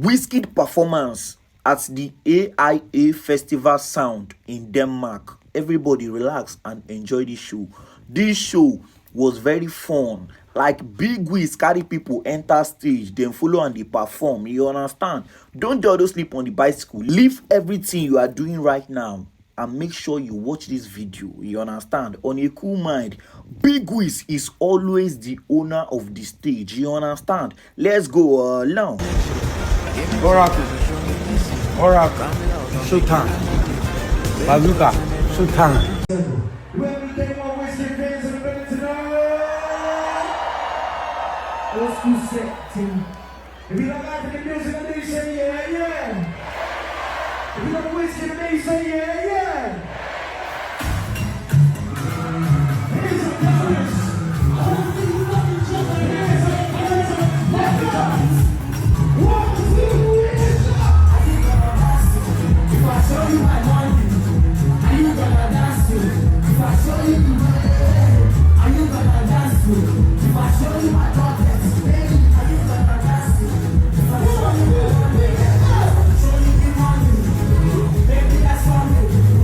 Wizkid performance at the AIA Festival Sound in Denmark. Everybody relax and enjoy this show. This show was very fun. Like big wigs carry people enter stage, then follow and they perform. You understand? Don't just sleep on the bicycle. Leave everything you are doing right now and make sure you watch this video. You understand? On a cool mind. Big Wiz is always the owner of the stage. You understand? Let's go now. Oracle, Shutdown, Bazooka, Shutdown. Old school set team. If you don't like the music, then you say yeah, yeah. If you don't Wizkid, then you say yeah, yeah. Here's some colors. If I show you my money, are you gonna dance to? If I show you the money, are you gonna dance to? If I show you my pockets, baby, are you gonna dance to? If I show you the money, baby, that's something.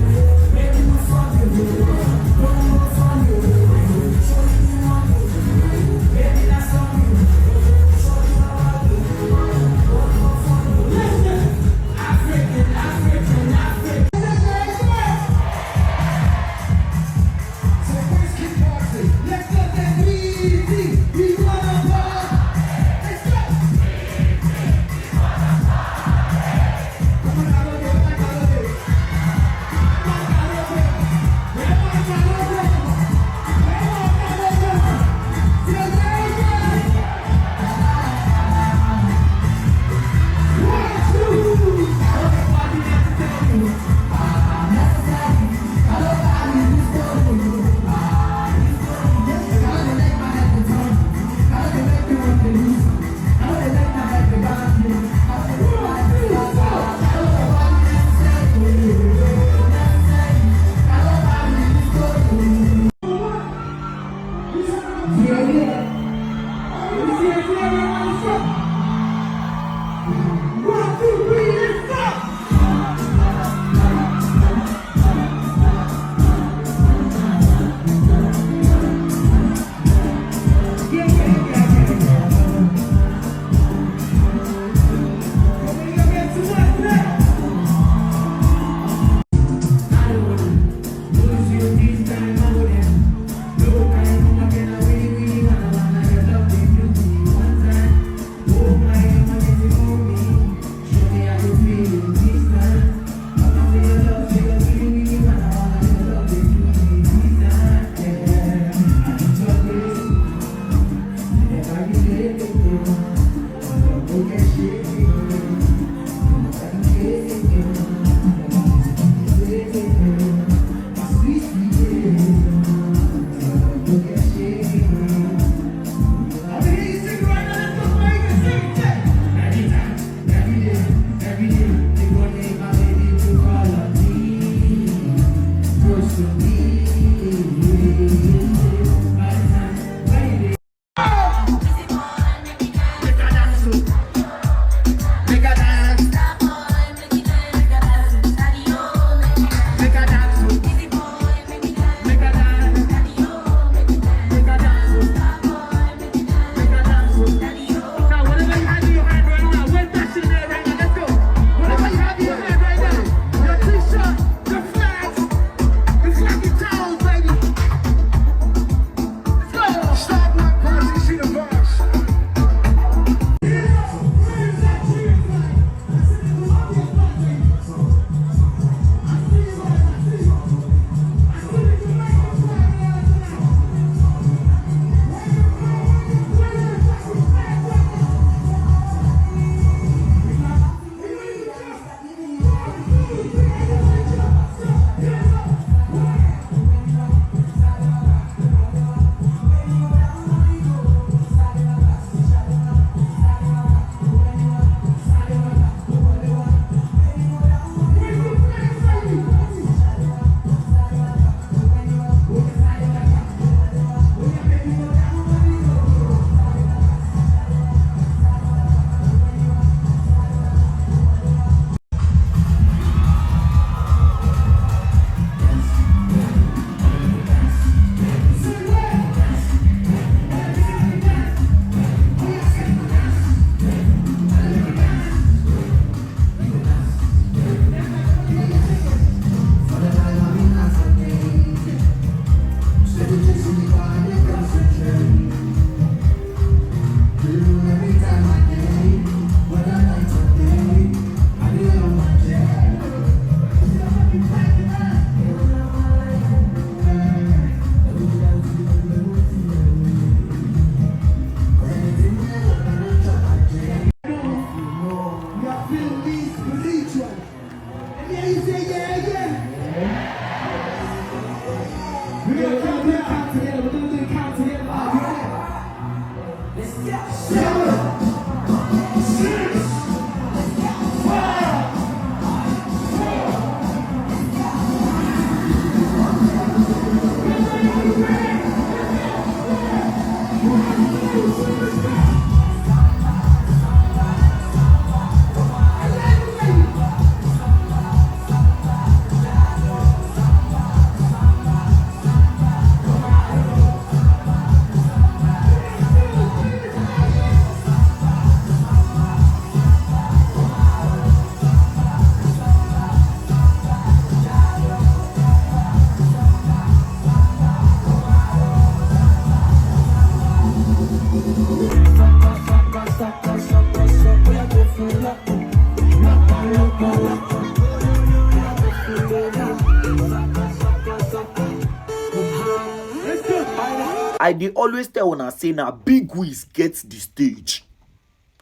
I dey always tell una say na Big Wiz gets the stage.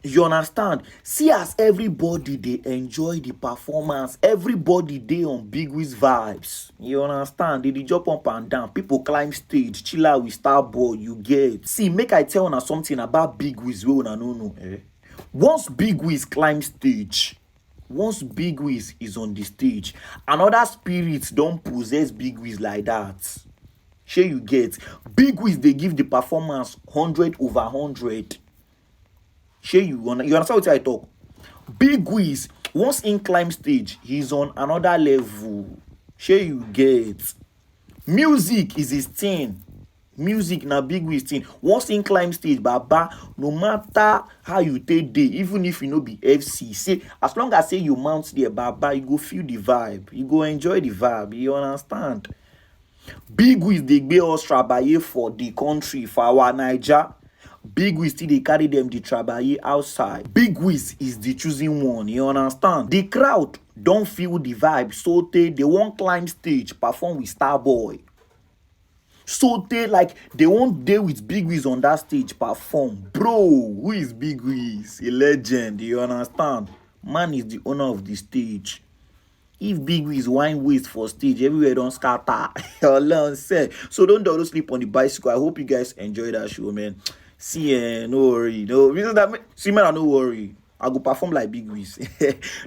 You understand? See as everybody dey enjoy the performance. Everybody dey on Big Wiz vibes. You understand? They dey jump up and down. People climb stage. Chill out with Starboy. You get. See, make I tell una something about Big Wiz wey una no know. Once Big Wiz climb stage, once Big Wiz is on the stage, another spirit don possess Big Wiz like that. Shey you get? Big Wiz dey give the performance 100/100. Shey you understand what I talk? Big Wiz, once in climb stage, he's on another level. Shey you get? Music is his thing. Music na Big Wiz thing. Once in climb stage, baba, no matter how you take day, even if you no be FC, say as long as say you mount there, baba, you go feel the vibe. You go enjoy the vibe. You understand? Big Wiz dey gbe us trabaye for the country, for our Naija. Big Wiz still dey carry them the trabaye outside. Big Wiz is the choosing one. You understand? The crowd don't feel the vibe, so they won't climb stage, perform with Starboy. So they like they won't deal with Big Wiz on that stage, perform. Bro, who is Big Wiz? A legend. You understand? Man is the owner of the stage. If Big Wiz wine waste for stage, everywhere don't scatter. So don't sleep on the bicycle. I hope you guys enjoy that show, man. See, no worry. No reason that see, man, no worry. I go perform like Big Wiz.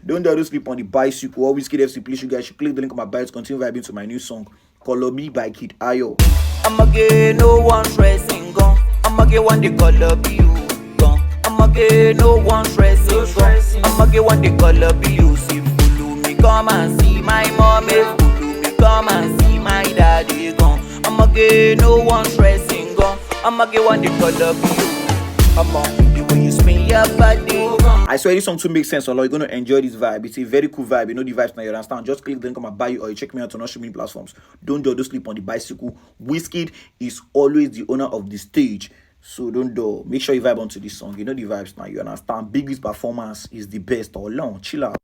Don't sleep on the bicycle. Always Wizkid FC. Please, you guys should click the link on my bio to continue vibing to my new song, Color Me by Kid AIA. I'ma get no one stressing gone. I'ma get one they color be you gone. I'ma get no one stressing gone. I'ma get one they color be you. See, follow me, come and see my mommy. Follow me, come and see my daddy gone. I'ma get no one stressing gone. I'ma get one they color be you. I'ma the way you spin your body. I swear this song too makes sense, so you're gonna enjoy this vibe. It's a very cool vibe. You know the vibes now, you understand? Just click the link on my bio or you check me out on all streaming platforms. Don't sleep on the bicycle. Wizkid is always the owner of the stage. So don't make sure you vibe onto this song. You know the vibes now, you understand? Big Wiz performance is the best all along. Chill out.